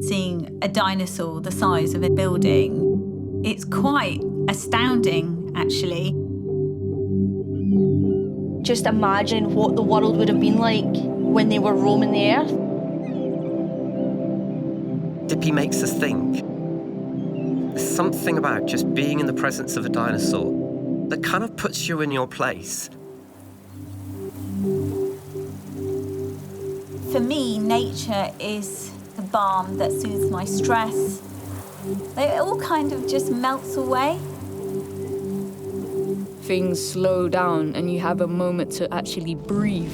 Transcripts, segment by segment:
seeing a dinosaur the size of a building. It's quite astounding, actually. Just imagine what the world would have been like when they were roaming the earth. Dippy makes us think. There's something about just being in the presence of a dinosaur that kind of puts you in your place. For me, nature is the balm that soothes my stress. It all kind of just melts away. Things slow down and you have a moment to actually breathe.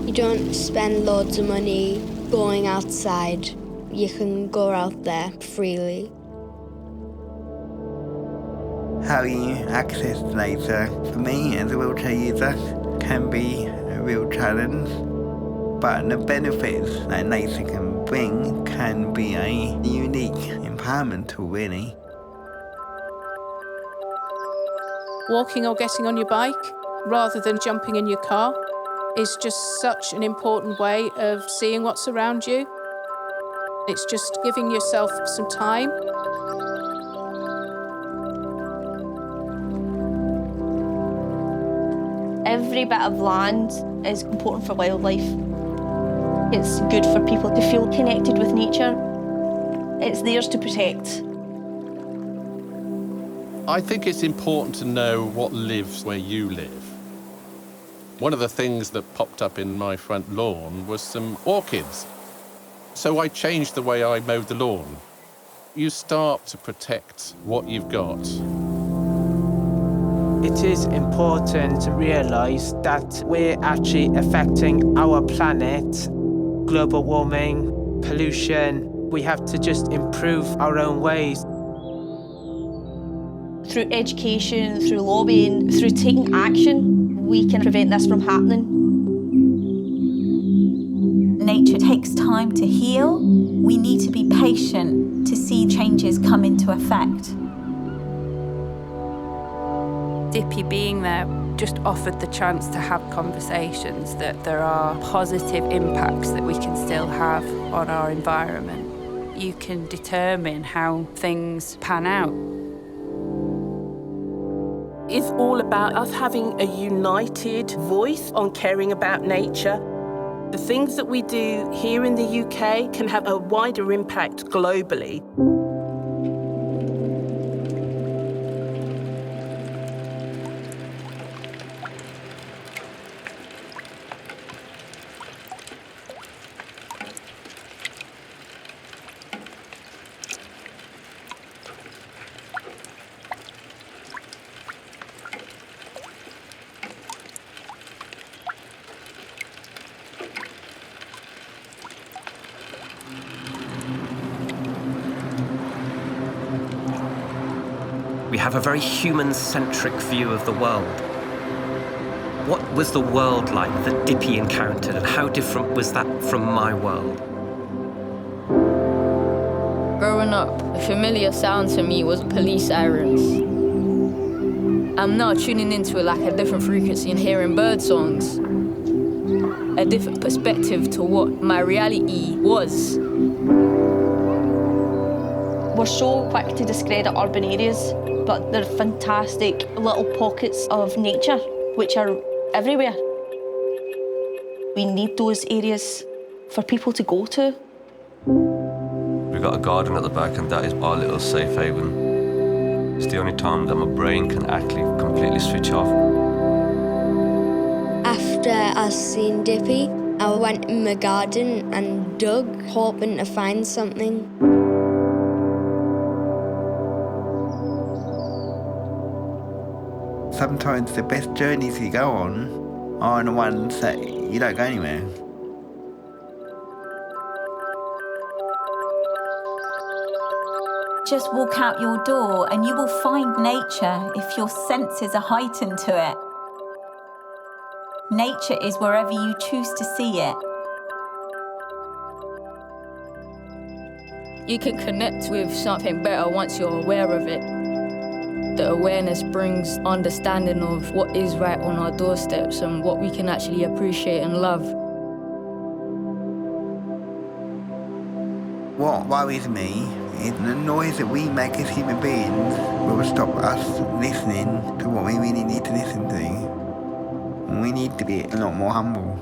You don't spend loads of money going outside. You can go out there freely. How you access nature, for me as a wheelchair user, can be a real challenge. But the benefits that nature can bring can be a unique empowerment tool, really. Walking or getting on your bike, rather than jumping in your car, is just such an important way of seeing what's around you. It's just giving yourself some time. Every bit of land is important for wildlife. It's good for people to feel connected with nature. It's theirs to protect. I think it's important to know what lives where you live. One of the things that popped up in my front lawn was some orchids. So I changed the way I mowed the lawn. You start to protect what you've got. It is important to realise that we're actually affecting our planet. Global warming, pollution, we have to just improve our own ways. Through education, through lobbying, through taking action, we can prevent this from happening. Nature takes time to heal. We need to be patient to see changes come into effect. Dippy being there just offered the chance to have conversations, that there are positive impacts that we can still have on our environment. You can determine how things pan out. It's all about us having a united voice on caring about nature. The things that we do here in the UK can have a wider impact globally. We have a very human-centric view of the world. What was the world like that Dippy encountered, and how different was that from my world? Growing up, a familiar sound to me was police sirens. I'm now tuning into it like a different frequency and hearing bird songs. A different perspective to what my reality was. We're so quick to discredit urban areas, but they're fantastic little pockets of nature which are everywhere. We need those areas for people to go to. We've got a garden at the back, and that is our little safe haven. It's the only time that my brain can actually completely switch off. After I seen Dippy, I went in my garden and dug, hoping to find something. Sometimes the best journeys you go on are the ones that you don't go anywhere. Just walk out your door and you will find nature if your senses are heightened to it. Nature is wherever you choose to see it. You can connect with something better once you're aware of it. The awareness brings understanding of what is right on our doorsteps and what we can actually appreciate and love. What worries me is the noise that we make as human beings will stop us listening to what we really need to listen to. And we need to be a lot more humble.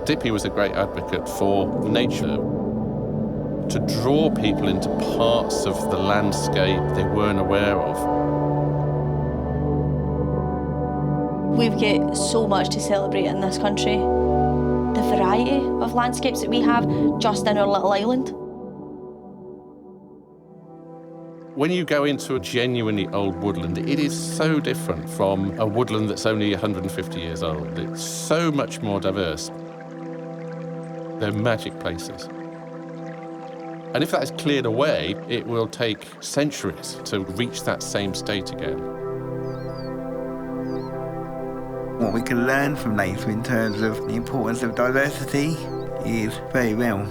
Dippy was a great advocate for nature, to draw people into parts of the landscape they weren't aware of. We've got so much to celebrate in this country. The variety of landscapes that we have just in our little island. When you go into a genuinely old woodland, it is so different from a woodland that's only 150 years old. It's so much more diverse. They're magic places. And if that is cleared away, it will take centuries to reach that same state again. What we can learn from nature in terms of the importance of diversity is very real.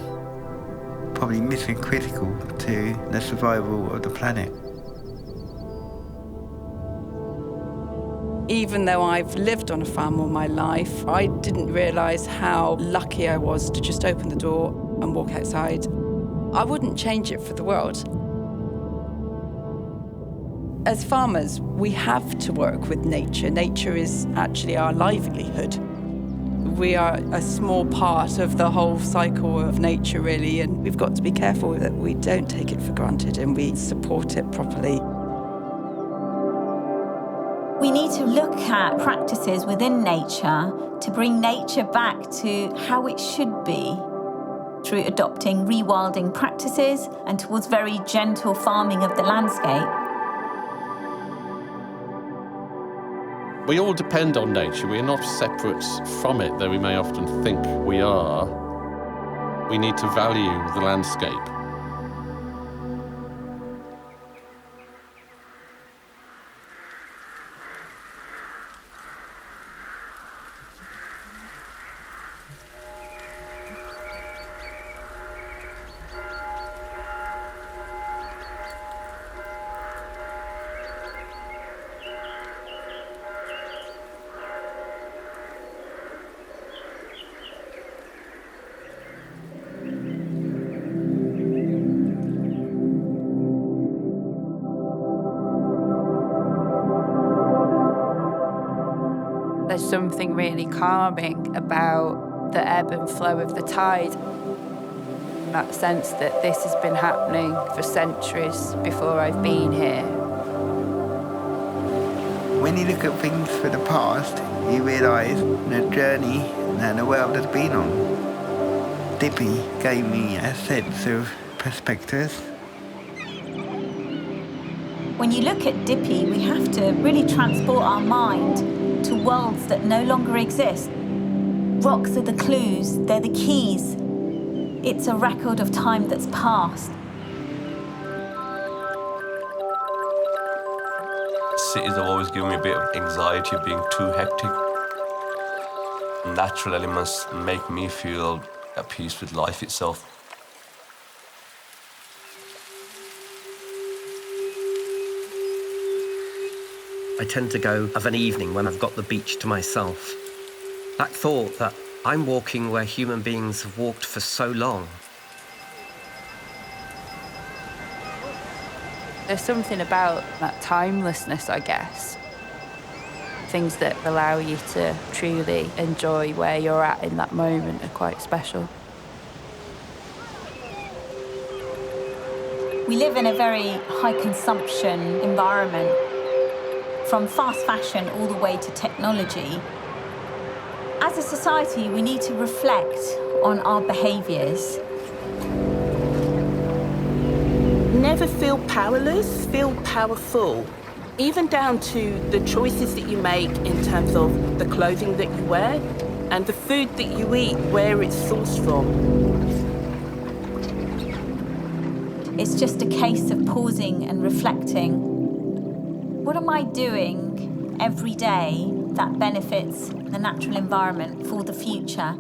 Probably mission critical to the survival of the planet. Even though I've lived on a farm all my life, I didn't realise how lucky I was to just open the door and walk outside. I wouldn't change it for the world. As farmers, we have to work with nature. Nature is actually our livelihood. We are a small part of the whole cycle of nature, really, and we've got to be careful that we don't take it for granted and we support it properly. We need to look at practices within nature to bring nature back to how it should be through adopting rewilding practices and towards very gentle farming of the landscape. We all depend on nature. We are not separate from it, though we may often think we are. We need to value the landscape. There's something really calming about the ebb and flow of the tide. That sense that this has been happening for centuries before I've been here. When you look at things for the past, you realise the journey that the world has been on. Dippy gave me a sense of perspective. When you look at Dippy, we have to really transport our mind to worlds that no longer exist. Rocks are the clues, they're the keys. It's a record of time that's passed. Cities have always given me a bit of anxiety of being too hectic. Natural elements make me feel at peace with life itself. I tend to go of an evening when I've got the beach to myself. That thought that I'm walking where human beings have walked for so long. There's something about that timelessness, I guess. Things that allow you to truly enjoy where you're at in that moment are quite special. We live in a very high consumption environment. From fast fashion all the way to technology. As a society, we need to reflect on our behaviours. never feel powerless, feel powerful. Even down to the choices that you make in terms of the clothing that you wear and the food that you eat, where it's sourced from. It's just a case of pausing and reflecting. What am I doing every day that benefits the natural environment for the future?